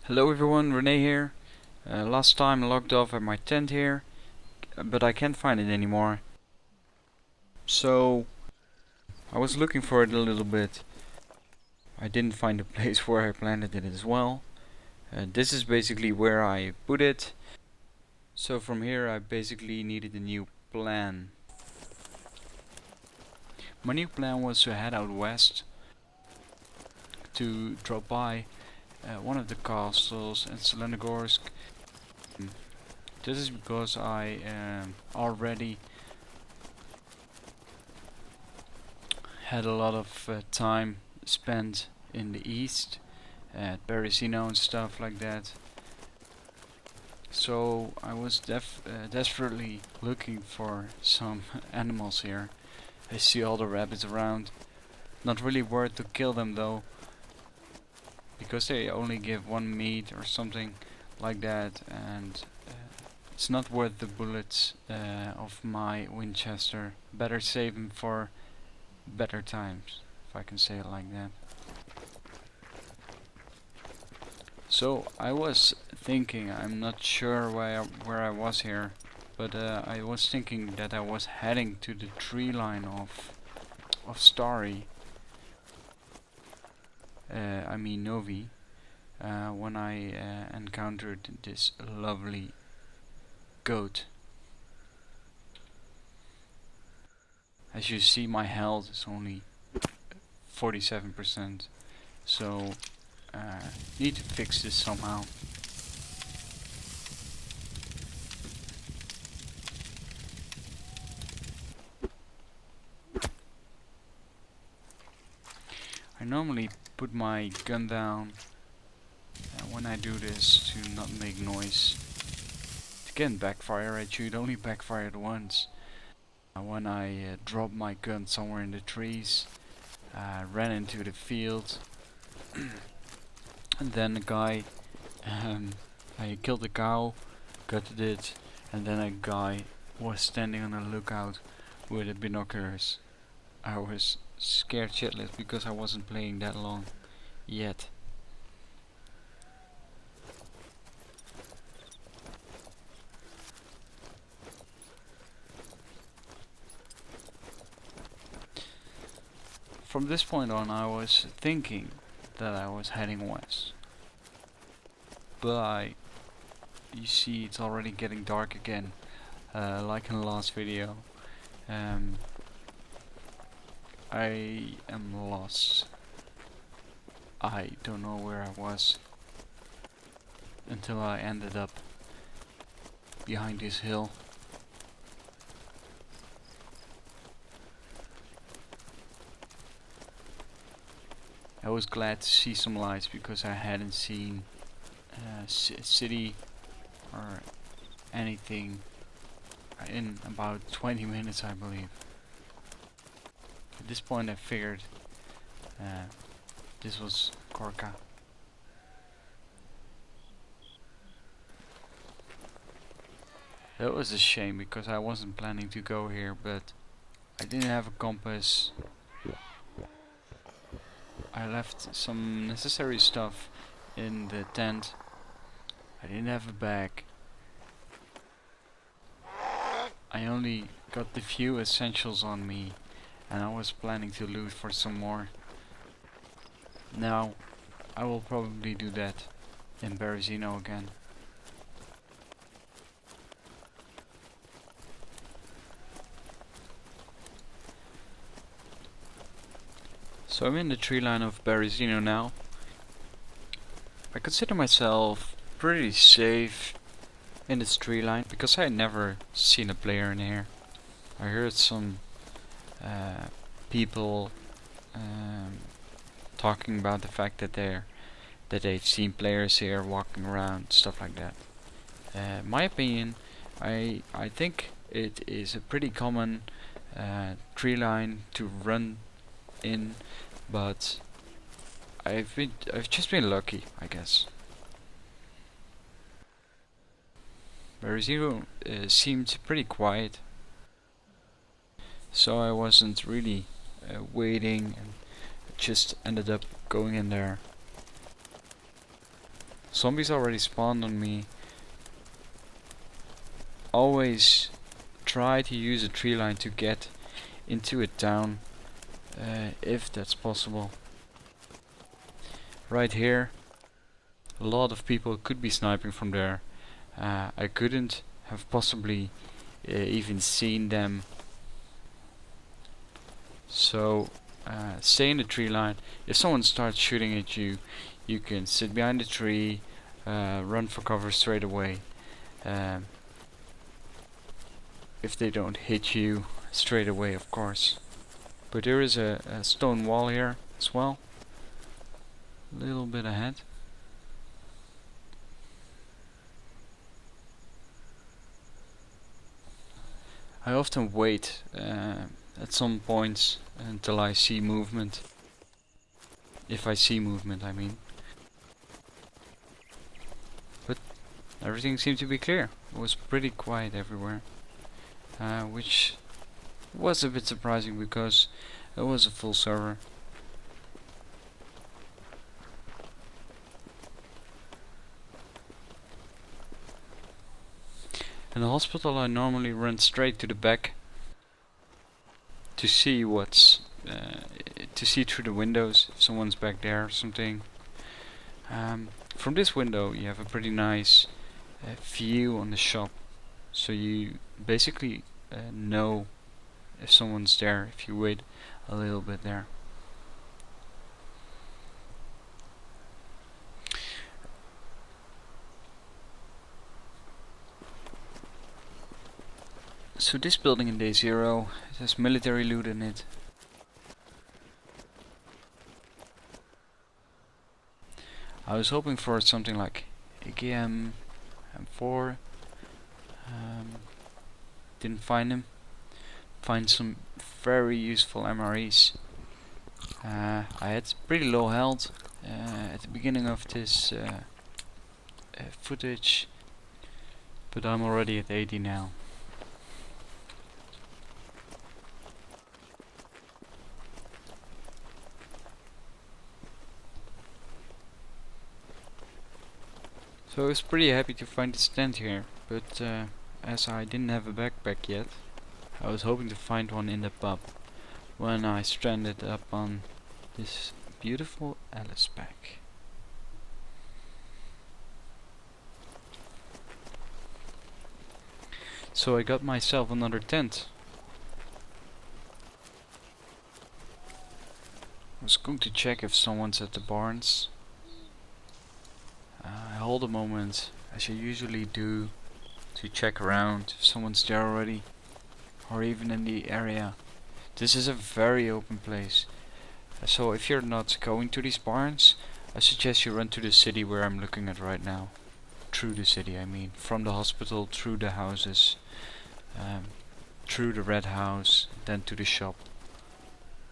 Hello everyone, Renee here. Last time I logged off at my tent here, but I can't find it anymore. So I was looking for it a little bit. I didn't find the place where I planted it as well. This is basically where I put it. So from here I basically needed a new plan. My new plan was to head out west to drop by one of the castles in Selenogosk. This is because I already had a lot of time spent in the east at Berezino and stuff like that. So I was desperately looking for some animals here. I see all the rabbits around. Not really worth to kill them though, because they only give one meat or something like that, and it's not worth the bullets of my Winchester. Better save them for better times, if I can say it like that. So I was thinking, I'm not sure where I was here, but I was thinking that I was heading to the tree line of Starry. I mean Novi, when I encountered this lovely goat. As you see, my health is only 47%, so need to fix this somehow. I normally put my gun down when I do this to not make noise. It can backfire at you, it only backfired once. When I dropped my gun somewhere in the trees, ran into the field, and then a guy, I killed the cow, gutted it, and then a guy was standing on a lookout with the binoculars. I was scared shitless because I wasn't playing that long yet. From this point on, I was thinking that I was heading west, but you see, it's already getting dark again, like in the last video. I am lost. I don't know where I was until I ended up behind this hill. I was glad to see some lights because I hadn't seen city or anything in about 20 minutes, I believe. At this point I figured this was Korka. That was a shame because I wasn't planning to go here, but I didn't have a compass. I left some necessary stuff in the tent. I didn't have a bag. I only got the few essentials on me, and I was planning to loot for some more. Now, I will probably do that in Berezino again. So I'm in the tree line of Berezino now. I consider myself pretty safe in this tree line because I had never seen a player in here. I heard some people talking about the fact that they've seen players here walking around, stuff like that. My opinion, I think it is a pretty common tree line to run in, but I've just been lucky, I guess. Berezino seemed pretty quiet, so I wasn't really waiting and just ended up going in there. Zombies already spawned on me. Always try to use a tree line to get into a town, if that's possible. Right here, a lot of people could be sniping from there. I couldn't have possibly even seen them. So stay in the tree line. If someone starts shooting at you, you can sit behind the tree, run for cover straight away. If they don't hit you straight away, of course. But there is a stone wall here as well. A little bit ahead. I often wait at some points until I see movement. If I see movement, I mean. But everything seemed to be clear. It was pretty quiet everywhere. Which was a bit surprising because it was a full server. In the hospital I normally run straight to the back to see what's to see through the windows if someone's back there or something. From this window you have a pretty nice view on the shop, so you basically know if someone's there if you wait a little bit there. So this building in DayZero, it has military loot in it. I was hoping for something like AKM M4. Didn't find them. Find some very useful MREs. I had pretty low health at the beginning of this footage, but I'm already at 80 now. So I was pretty happy to find this tent here, but as I didn't have a backpack yet, I was hoping to find one in the pub when I stranded up on this beautiful Alice pack. So I got myself another tent. I was going to check if someone's at the barns. I hold a moment, as I usually do, to check around if someone's there already, or even in the area. This is a very open place, so if you're not going to these barns, I suggest you run to the city where I'm looking at right now. Through the city, I mean, from the hospital, through the houses, through the red house, then to the shop.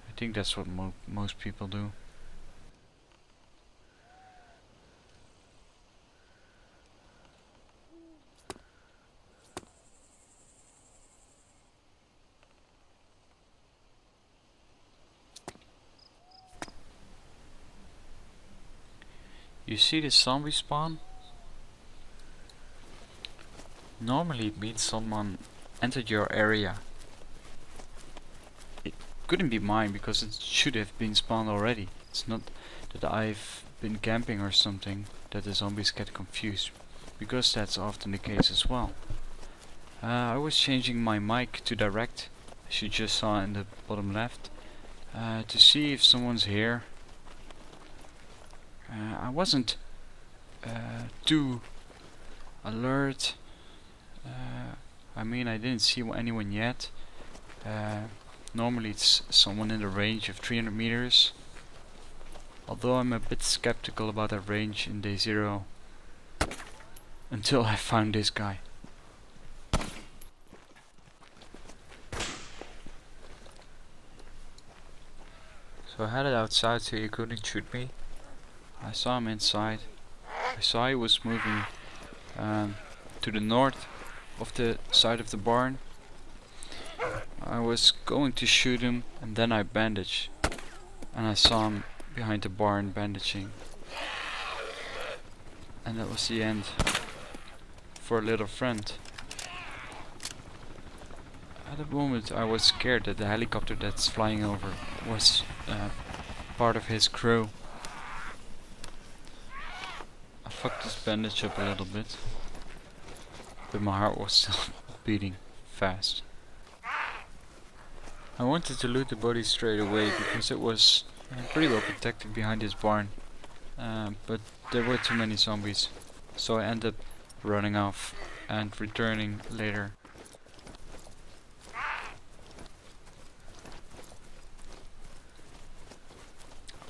I think that's what most people do. You see the zombie spawn? Normally it means someone entered your area. It couldn't be mine because it should have been spawned already. It's not that I've been camping or something that the zombies get confused, because that's often the case as well. I was changing my mic to direct, as you just saw in the bottom left, to see if someone's here. I wasn't too alert. I mean, I didn't see anyone yet. Normally it's someone in the range of 300 meters. Although I'm a bit skeptical about that range in DayZero, until I found this guy. So I headed outside so he couldn't shoot me. I saw him inside. I saw he was moving to the north of the side of the barn. I was going to shoot him and then I bandaged, and I saw him behind the barn bandaging. And that was the end for a little friend. At the moment I was scared that the helicopter that's flying over was part of his crew. I fucked this bandage up a little bit, but my heart was still beating fast. I wanted to loot the body straight away because it was pretty well protected behind this barn, but there were too many zombies, so I ended up running off and returning later.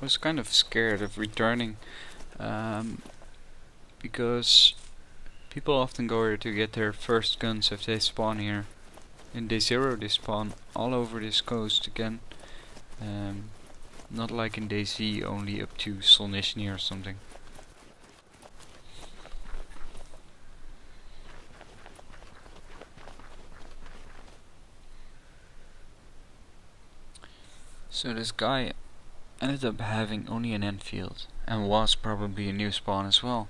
I was kind of scared of returning because people often go here to get their first guns if they spawn here. In DayZero they spawn all over this coast again, not like in DayZ only up to Solnishny or something. So this guy ended up having only an Enfield and was probably a new spawn as well.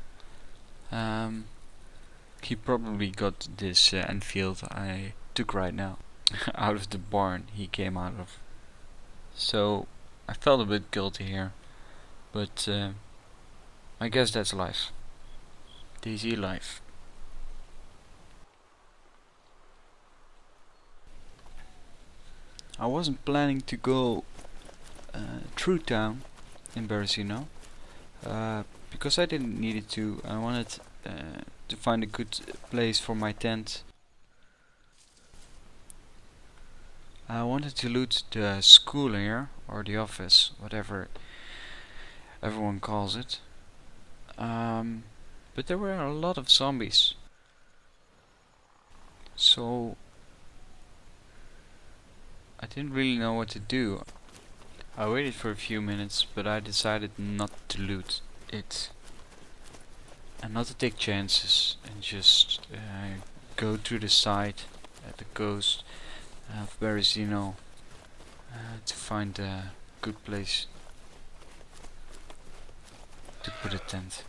He probably got this Enfield I took right now out of the barn he came out of. So I felt a bit guilty here, but I guess that's life. DayZ life. I wasn't planning to go through town in Berezino because I didn't need it to. I wanted to find a good place for my tent. I wanted to loot the school here, or the office, whatever everyone calls it. But there were a lot of zombies. So I didn't really know what to do. I waited for a few minutes, but I decided not to loot it. And not to take chances and just go to the site at the coast of Berezino to find a good place to put a tent.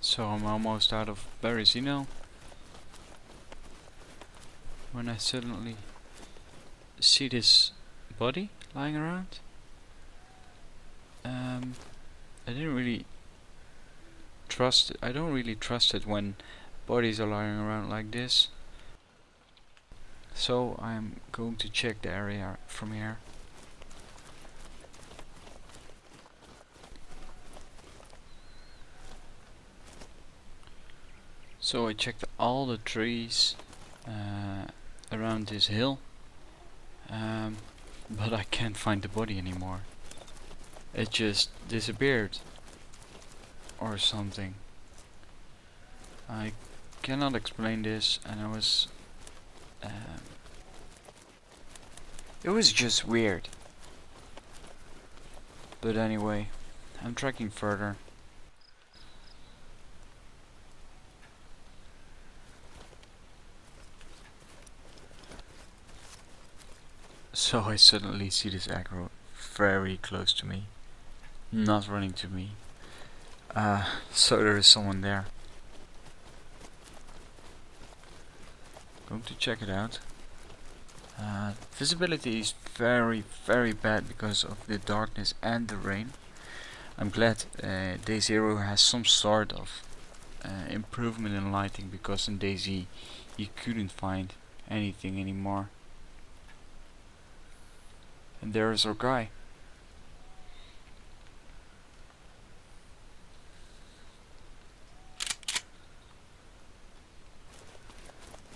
So I'm almost out of Berezino when I suddenly see this body lying around. I didn't really trust it. I don't really trust it when bodies are lying around like this. So I'm going to check the area from here. So I checked all the trees around this hill, but I can't find the body anymore. It just disappeared or something. I cannot explain this, and it was just weird. But anyway, I'm tracking further. So I suddenly see this aggro very close to me, not running to me. So there is someone there. Going to check it out. Visibility is very bad because of the darkness and the rain. I'm glad DayZero has some sort of improvement in lighting, because in DayZ you couldn't find anything anymore. And there is our guy.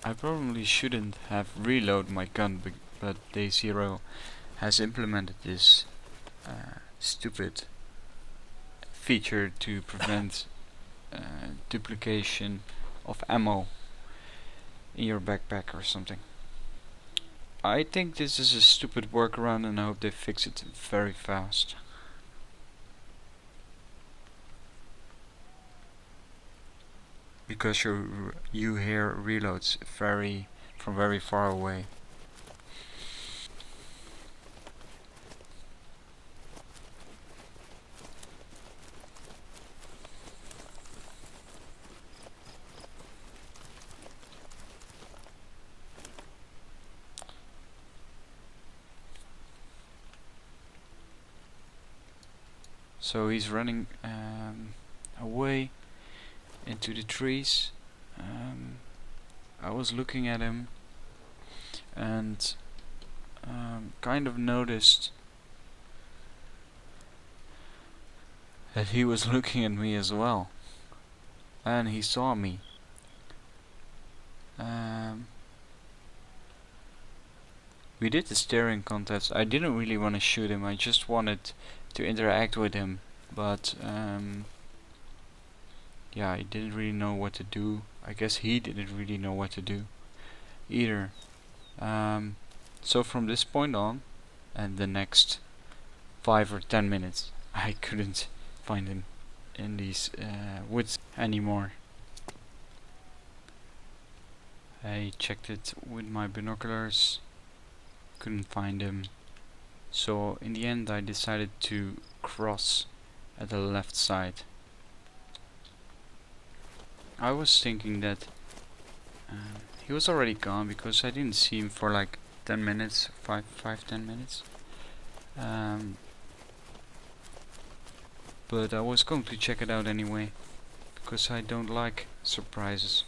I probably shouldn't have reloaded my gun, but DayZero has implemented this stupid feature to prevent duplication of ammo in your backpack or something. I think this is a stupid workaround and I hope they fix it very fast. Because you hear reloads from very far away. So he's running away into the trees. I was looking at him and kind of noticed that he was looking at me as well, and he saw me. We did the staring contest. I didn't really want to shoot him, I just wanted to interact with him, but yeah, I didn't really know what to do. I guess he didn't really know what to do either. So from this point on, and the next 5 or 10 minutes, I couldn't find him in these woods anymore. I checked it with my binoculars, couldn't find him. So in the end I decided to cross at the left side. I was thinking that he was already gone because I didn't see him for like 10 minutes, 10 minutes. But I was going to check it out anyway, because I don't like surprises.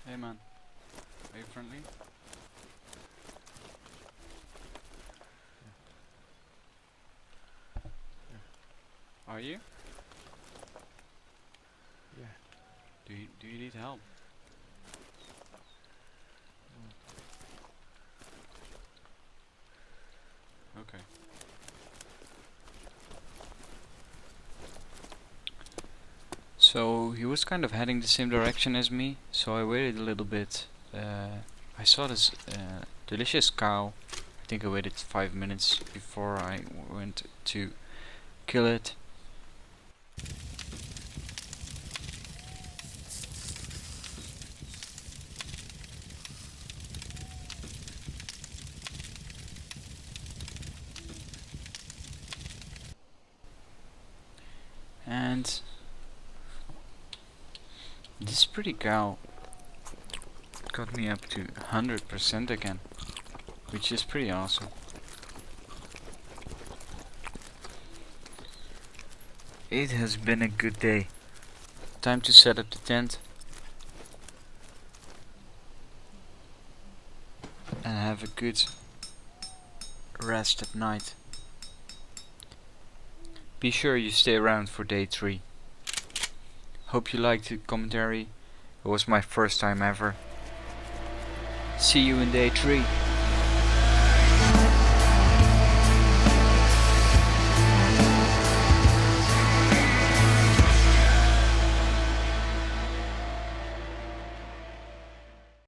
Hey man, are you friendly? Are you? Yeah. Do you need help? Okay. So he was kind of heading the same direction as me, so I waited a little bit. I saw this delicious cow. I think I waited 5 minutes before I went to kill it. And this pretty cow got me up to 100% again, which is pretty awesome. It has been a good day. Time to set up the tent and have a good rest at night. Be sure you stay around for day 3. Hope you liked the commentary. It was my first time ever. See you in day 3.